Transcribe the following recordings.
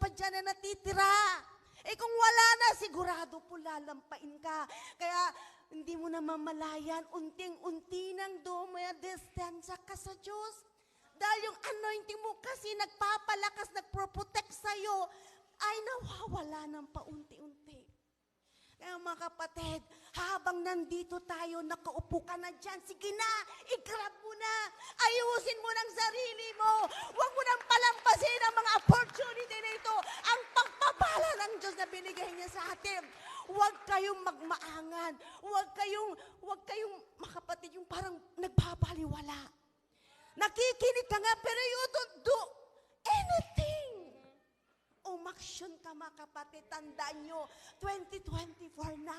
pa dyan na natitira. Eh kung wala na, sigurado po lalampain ka. Kaya hindi mo na mamalayan, unting-unti nang dumadistansya ka sa Diyos. Dahil yung anointing mo kasi nagpapalakas, nagproprotect sa'yo, ay nawawala ng paunti-unti. Kaya mga kapatid, habang nandito tayo, nakaupo ka na dyan, sige na, i-grab mo na, ayusin mo ng sarili mo, huwag mo nang palampasin ang mga opportunity na ito, ang pagpapala ng Diyos na binigay niya sa atin. Huwag kayong magmaangan, huwag kayong, mga kapatid, yung parang nagbabaliwala. Nakikinig ka nga, pero you don't do anything. Umaksyon ka mga kapatid, tandaan nyo, 2024 na.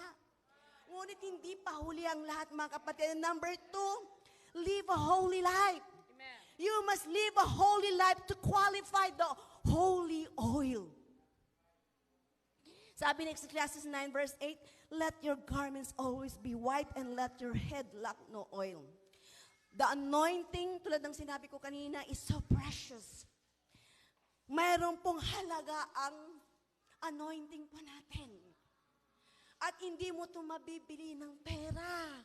Ngunit hindi pa huli ang lahat mga kapatid. Number 2, live a holy life. Amen. You must live a holy life to qualify the holy oil. Sabi ni Ecclesiastes 9 verse 8, let your garments always be white and let your head lack no oil. The anointing, tulad ng sinabi ko kanina, is so precious. Mayroon pong halaga ang anointing po natin. At hindi mo ito mabibili ng pera.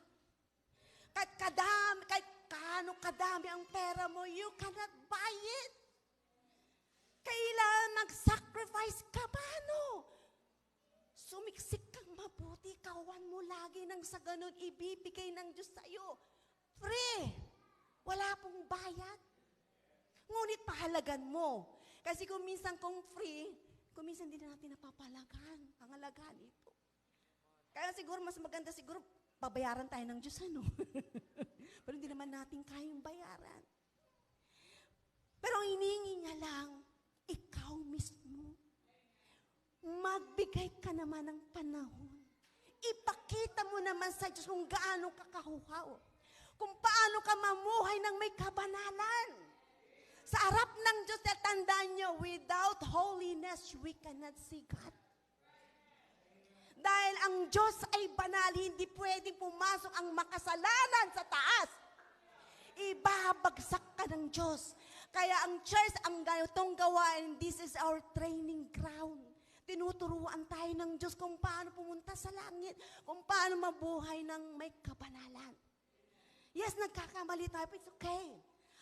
Kahit kaano kadami ang pera mo, you cannot buy it. Kailangan mag-sacrifice ka. Paano? Sumiksik kang mabuti, kawan mo lagi nang sa ganun ibibigay ng Diyos sa'yo. Free. Wala pong bayad. Ngunit pahalagan mo. Kasi kung minsan kung free, kung minsan hindi na natin napapalagan, pangalagaan ito. Kaya siguro mas maganda siguro, babayaran tayo ng Diyos, ano? Pero hindi naman natin kayang bayaran. Pero ang hinihingi niya lang, ikaw mismo. Magbigay ka naman ng panahon. Ipakita mo naman sa Diyos kung gaano ka kahuhaw. Kung paano ka mamuhay ng may kabanalan. Sa harap ng Diyos, tandaan nyo, without holiness, we cannot see God. Dahil ang Diyos ay banal, hindi pwedeng pumasok ang makasalanan sa taas. Ibabagsak ka ng Diyos. Kaya ang church, ang ganitong gawain, this is our training ground. Tinuturuan tayo ng Diyos kung paano pumunta sa langit, kung paano mabuhay ng may kabanalan. Yes, nagkakamali tayo, but it's okay.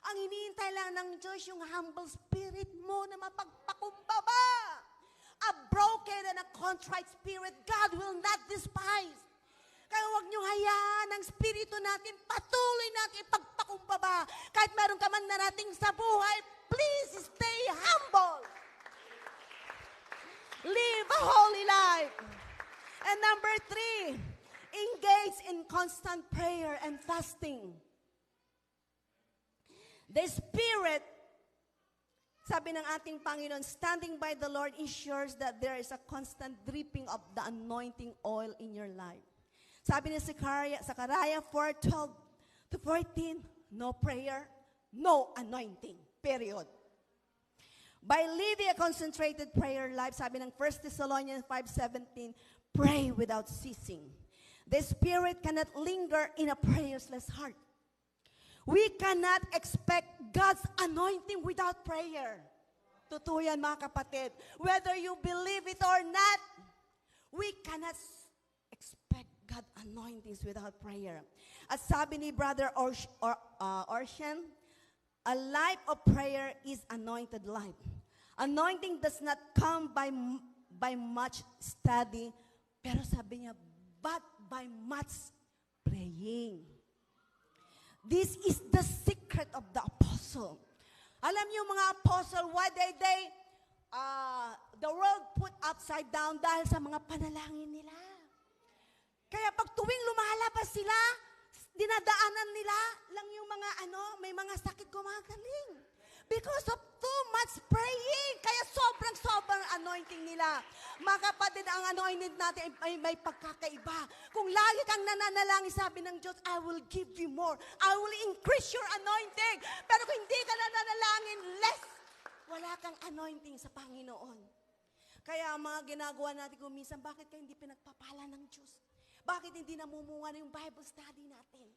Ang hinihintay lang ng Diyos yung humble spirit mo na mapagpakumbaba. A broken and a contrite spirit, God will not despise. Kaya huwag niyong hayaan ang spirito natin, patuloy natin ipagpakumbaba. Kahit meron ka man narating sa buhay, please stay humble. Live a holy life. And number 3, engage in constant prayer and fasting. The Spirit, sabi ng ating Panginoon, standing by the Lord ensures that there is a constant dripping of the anointing oil in your life. Sabi ni Zechariah 4:12-14, no prayer, no anointing, period. By living a concentrated prayer life, sabi ng 1 Thessalonians 5:17, pray without ceasing. The Spirit cannot linger in a prayerless heart. We cannot expect God's anointing without prayer. Totoo yan mga kapatid. Whether you believe it or not, we cannot expect God's anointings without prayer. At sabi ni Brother Orshan, a life of prayer is anointed life. Anointing does not come by much study, pero sabi niya, but by much praying. This is the secret of the apostle. Alam niyo mga apostle, why the world put upside down dahil sa mga panalangin nila. Kaya pag tuwing lumalabas sila, dinadaanan nila lang yung mga may mga sakit gumagaling. Because of too much praying. Kaya sobrang anointing nila. Mga kapatid, ang anointing natin ay may pagkakaiba. Kung lagi kang nananalangin, sabi ng Diyos, I will give you more. I will increase your anointing. Pero kung hindi ka nananalangin, less. Wala kang anointing sa Panginoon. Kaya ang mga ginagawa natin kung minsan, bakit ka hindi pinagpapala ng Diyos? Bakit hindi namumunga na yung Bible study natin?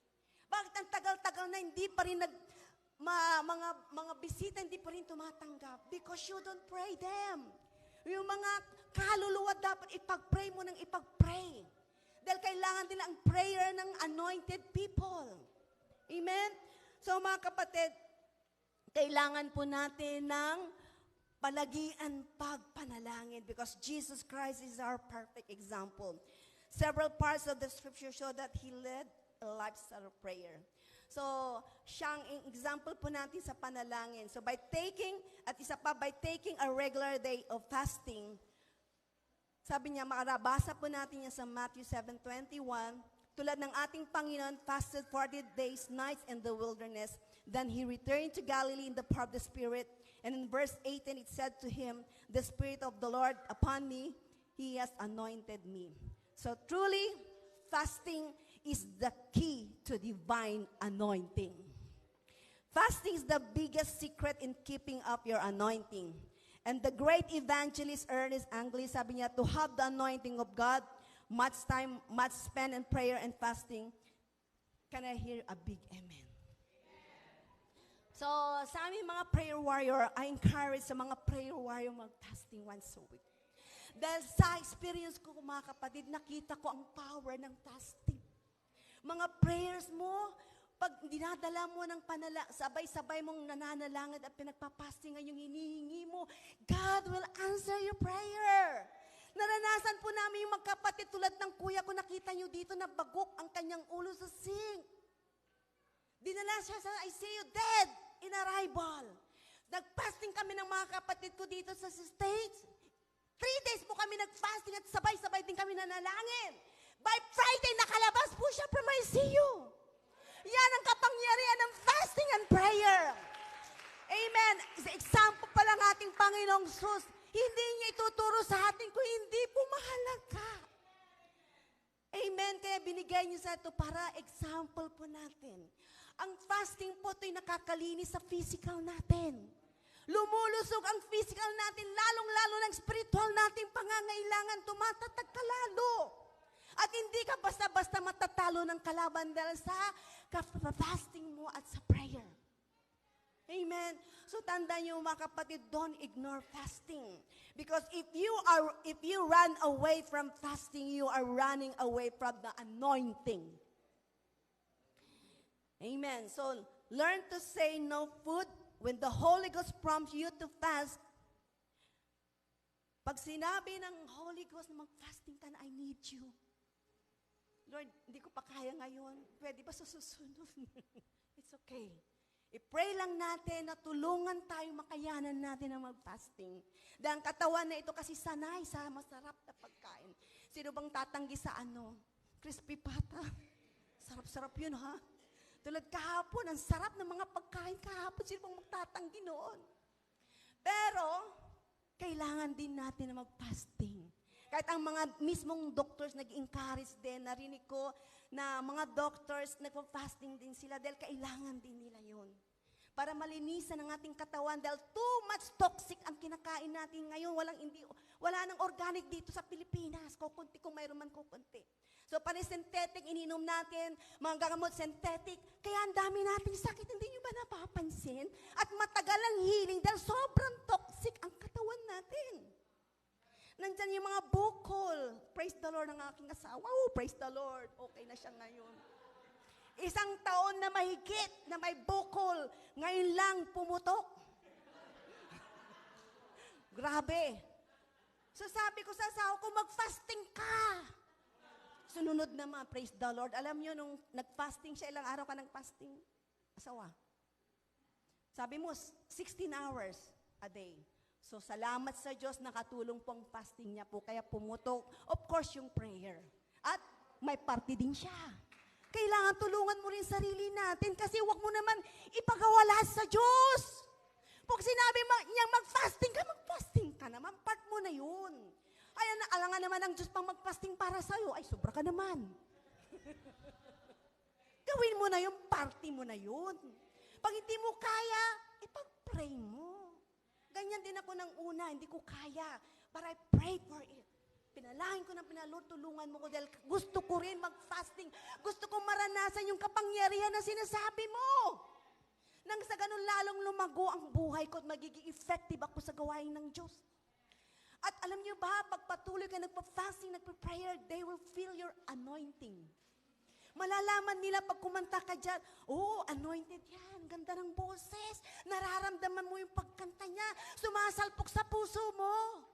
Bakit ang tagal-tagal na hindi pa rin mga bisita hindi pa rin tumatanggap? Because you don't pray them. Yung mga kaluluwa dapat ipag-pray mo ng ipag-pray. Dahil kailangan nila ang prayer ng anointed people. Amen? So mga kapatid, kailangan po natin ng palagian pagpanalangin because Jesus Christ is our perfect example. Several parts of the scripture show that He led a lifestyle of prayer. So, siyang example po natin sa panalangin. So, by taking a regular day of fasting, sabi niya, makabasa po natin yan sa Matthew 7:21, tulad ng ating Panginoon, fasted 40 days, nights in the wilderness. Then He returned to Galilee in the power of the Spirit. And in verse 18, it said to Him, the Spirit of the Lord upon me, He has anointed me. So, truly, fasting is the key to divine anointing. Fasting is the biggest secret in keeping up your anointing. And the great evangelist Ernest Angley, sabi niya, to have the anointing of God, much time, much spent in prayer and fasting. Can I hear a big amen? So, sa aming mga prayer warrior, I encourage sa mga prayer warrior mag-fasting once a week. Dahil sa experience ko, mga kapatid, nakita ko ang power ng fasting. Mga prayers mo, pag dinadala mo ng sabay-sabay mong nananalangin at pinagpapasting yung hinihingi mo, God will answer your prayer. Naranasan po namin yung magkapatid tulad ng kuya ko, nakita nyo dito na bagok ang kanyang ulo sa sink. Dinala siya sa ICU, dead in arrival. Nagfasting kami ng mga kapatid ko dito sa States. 3 days po kami nagfasting at sabay-sabay din kami nanalangin. By Friday, nakalabas po siya from ICU. Yan ang kapangyarihan ng fasting and prayer. Amen. Example pa lang ating Panginoong Jesus. Hindi niya ituturo sa atin kung hindi po mahalaga. Amen. Kaya binigay niyo sa ito para example po natin. Ang fasting po ito'y nakakalinis sa physical natin. Lumulusog ang physical natin, lalong-lalo ng spiritual natin pangangailangan, tumatatag ka lalo. At hindi ka basta-basta matatalo ng kalaban dahil sa fasting mo at sa prayer. Amen. So tandaan niyo mga kapatid, don't ignore fasting. Because if you run away from fasting, you are running away from the anointing. Amen. So learn to say no food when the Holy Ghost prompts you to fast. Pag sinabi ng Holy Ghost na mag-fasting ka na, I need you. Lord, hindi ko pa kaya ngayon. Pwede ba sa susunod? It's okay. I-pray lang natin na tulungan tayo makayanan natin na mag-fasting. Dahil ang katawan na ito kasi sanay sa masarap na pagkain. Sino bang tatanggi sa crispy pata? Sarap-sarap yun, ha? Tulad kahapon, ang sarap ng mga pagkain kahapon. Sino bang magtatanggi noon? Pero, kailangan din natin na mag-fasting. Kahit ang mga mismong doctors nag-encourage din, narinig ko na mga doctors nagpa-fasting din sila dahil kailangan din nila yun. Para malinisan ang ating katawan dahil too much toxic ang kinakain natin ngayon. Wala nang organic dito sa Pilipinas. Kukunti kung mayroon man kukunti. So, synthetic, ininom natin, mga gamot synthetic. Kaya ang dami nating sakit, hindi nyo ba napapansin? At matagal ang healing dahil sobrang toxic ang katawan natin. Nandyan yung mga bukol. Praise the Lord ang aking asawa. Oh, praise the Lord. Okay na siya ngayon. 1 taon na mahigit na may bukol. Ngayon lang pumutok. Grabe. So sabi ko sa asawa ko, mag-fasting ka. Sununod naman, praise the Lord. Alam nyo, nung nag-fasting siya, ilang araw ka nag-fasting? Asawa. Sabi mo, 16 hours a day. So, salamat sa Diyos, nakatulong pong fasting niya po, kaya pumutok. Of course, yung prayer. At may party din siya. Kailangan tulungan mo rin sarili natin kasi wag mo naman ipagawala sa Diyos. Pag sinabi niya mag-fasting ka naman, part mo na yun. Ay, alangan naman ang Diyos pang mag-fasting para sa'yo. Ay, sobra ka naman. Gawin mo na yun, party mo na yun. Pag hindi mo kaya, ipag-pray mo. Ganyan din ako ng una, hindi ko kaya. But I prayed for it. Pinalahin ko ng Lord, tulungan mo ko dahil gusto ko rin mag-fasting. Gusto ko maranasan yung kapangyarihan na sinasabi mo. Nang sa ganun lalong lumago ang buhay ko at magiging effective ako sa gawain ng Diyos. At alam niyo ba, pagpatuloy ka nagpa-fasting, nagpa-prayer, they will feel your anointing. Malalaman nila pag kumanta ka dyan, oh, anointed yan, ganda ng boses. Nararamdaman mo yung pagkanta niya, sumasalpok sa puso mo.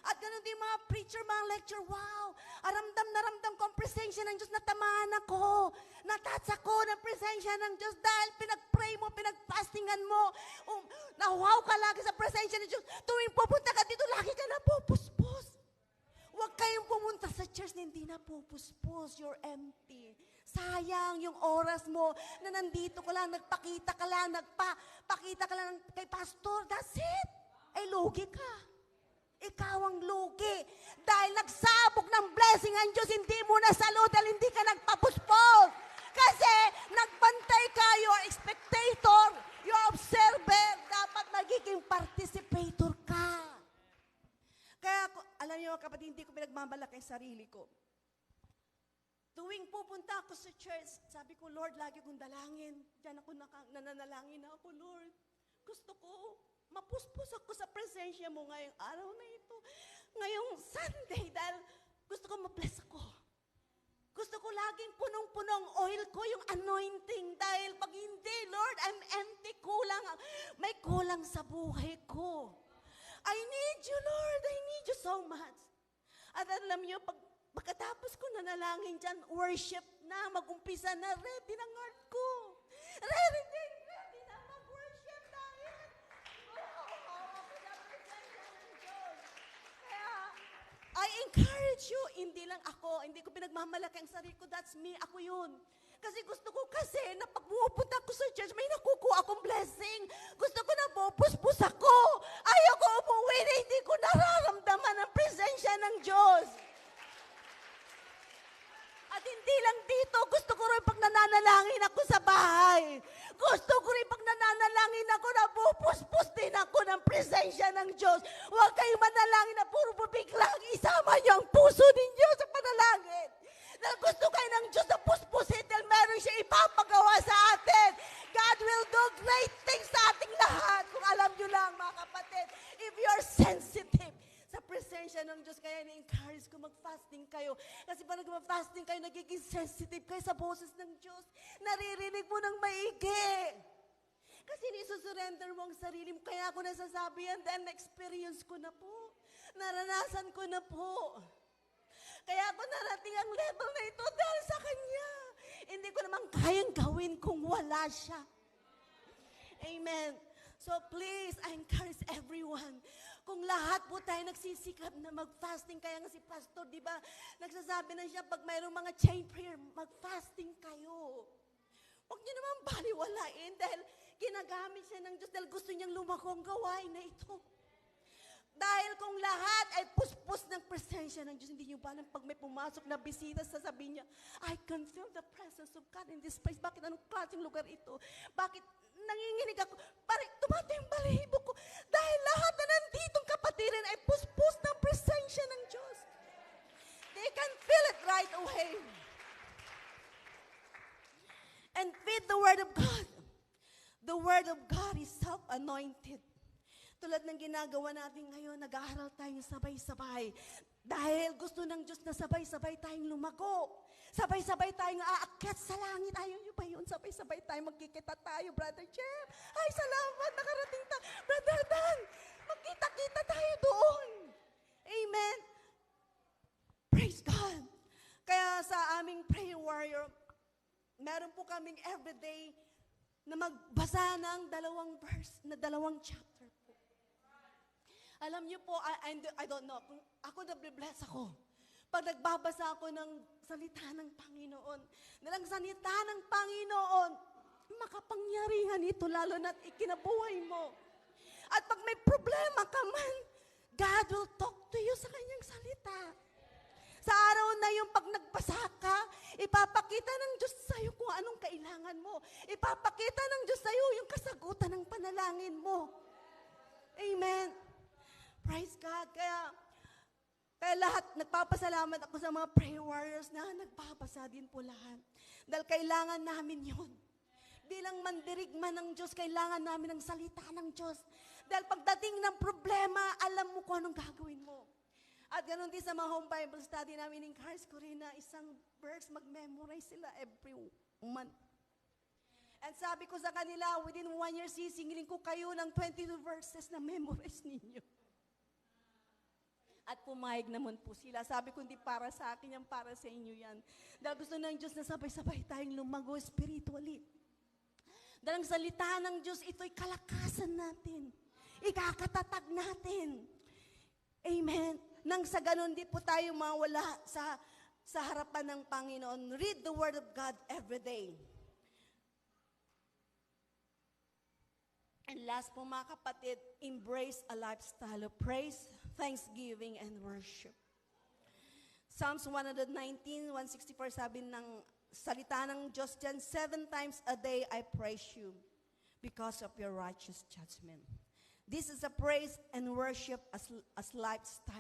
At ganun din mga preacher, mga lecture, wow, aramdam na ramdam ko ang presensya ng Diyos, natamaan ako, natouch ako ng presensya ng Diyos dahil pinag-pray mo, pinag-fastingan mo, nawaw ka lagi sa presensya ng Diyos. Tuwing pupunta ka dito, lagi ka napupuspos. Huwag kayong pumunta sa church na hindi napupuspos, you're empty. Sayang yung oras mo na nandito ka lang, nagpakita ka lang, nagpakita ka lang kay pastor, that's it. Ay, lugi ka. Ikaw ang lugi. Dahil nagsabog ng blessing ang Diyos, hindi mo nasalo dahil hindi ka nagpapuspos. Kasi nagbantay ka, you're spectator, you're observer, dapat magiging participator ka. Kaya, alam niyo kapatid, hindi ko pinagmamalaki ang sarili ko. Tuwing pupunta ako sa church, sabi ko, Lord, lagi kong dalangin. Diyan ako nananalangin ako, Lord. Gusto ko, mapuspos ako sa presensya mo ngayong araw na ito. Ngayong Sunday, dahil gusto ko ma-bless ako. Gusto ko laging punong-punong oil ko, yung anointing. Dahil pag hindi, Lord, I'm empty, kulang. May kulang sa buhay ko. I need you, Lord. I need you so much. At alam niyo, pagkatapos ko nanalangin dyan, worship na, mag-umpisa na, ready ng heart ko. Ready na mag-worship tayo. Kaya, I encourage you, hindi lang ako, hindi ko pinagmamalaki ang sarili ko, that's me, ako yun. Kasi gusto ko na pag pumupunta ako sa church, may nakukuha akong blessing. Gusto ko na pupuspos ako. Ayoko umuwi na hindi ko nararamdaman ang presensya ng Diyos. At hindi lang dito, gusto ko rin pag nananalangin ako sa bahay. Gusto ko rin pag nananalangin ako na pupuspos din ako ng presensya ng Diyos. Huwag kayong manalangin na puro biglang isama niyo ang puso ninyo sa panalangin. Dahil gusto kayo ng Diyos na puspusin dahil meron siya ipapagawa sa atin. God will do great things sa ating lahat. Kung alam nyo lang, mga kapatid, if you're sensitive sa presensya ng Diyos, kaya ni-encourage ko mag-fasting kayo. Kasi pag nag-fasting kayo, nagiging sensitive kayo sa boses ng Diyos. Naririnig mo ng maigi. Kasi nisusurrender mo ang sarili mo. Kaya ako nasasabi yan, dahil na-experience ko na po. Naranasan ko na po. Kaya ako narating ang level na ito dahil sa Kanya. Hindi ko naman kayang gawin kung wala siya. Amen. So please, I encourage everyone. Kung lahat po tayo nagsisikap na mag-fasting, kaya nga si Pastor, di ba, nagsasabi na siya, pag mayroong mga chain prayer, mag-fasting kayo. Huwag niyo naman baliwalain dahil ginagamit siya ng Diyos dahil gusto niyang lumako ang gawain na ito. Dahil kung lahat ay puspos ng presensya ng Diyos, hindi niyo ba alam pag may pumasok na bisita, sasabihin niya, I can feel the presence of God in this place. Bakit anong klaseng lugar ito? Bakit nanginginig ako? Parang tumatay yung balahibo ko. Dahil lahat na nanditong kapatirin ay puspos ng presensya ng Diyos. They can feel it right away. And feed the Word of God. The Word of God is self-anointed. Tulad ng ginagawa natin ngayon, nag-aaral tayo sabay-sabay. Dahil gusto ng Diyos na sabay-sabay tayong lumako. Sabay-sabay tayong aakyat sa langit. Ayaw niyo ba yun? Sabay-sabay tayong magkikita tayo, Brother Jeff. Ay, salamat, nakarating tayo. Brother Dan, magkita-kita tayo doon. Amen. Praise God. Kaya sa aming prayer warrior, meron po kaming everyday na magbasa ng 2 verse, na 2 chapter. Alam niyo po, I don't know, kung ako nabibless ako. Pag nagbabasa ako ng salita ng Panginoon, nilang salita ng Panginoon, makapangyarihan ito, lalo na't ikinabuhay mo. At pag may problema ka man, God will talk to you sa kanyang salita. Sa araw na yung pag nagbasa ka, ipapakita ng Diyos sa iyo kung anong kailangan mo. Ipapakita ng Diyos sa iyo yung kasagutan ng panalangin mo. Amen. Praise God. Kaya lahat, nagpapasalamat ako sa mga prayer warriors na nagbabasa din po lahat. Dahil kailangan namin yun. Bilang mandirigma ng Diyos, kailangan namin ng salita ng Diyos. Dahil pagdating ng problema, alam mo kung anong gagawin mo. At ganun din sa mga home Bible study namin, encourage ko rin na isang verse, mag-memorize sila every month. And sabi ko sa kanila, within 1 year, sisingilin ko kayo ng 22 verses na memorize ninyo. At pumayag naman po sila. Sabi ko, hindi para sa akin yan, para sa inyo yan. Dahil gusto ng Diyos na sabay-sabay tayong lumago spiritually. Dahil ang salita ng Diyos, ito'y kalakasan natin. Ikakatatag natin. Amen. Nang sa ganun, di po tayo mawala sa harapan ng Panginoon. Read the Word of God every day. And last po mga kapatid, embrace a lifestyle of praise, thanksgiving, and worship. Psalms 119, 164, sabi ng salita ng Diyos dyan, 7 times a day I praise you because of your righteous judgment. This is a praise and worship as lifestyle.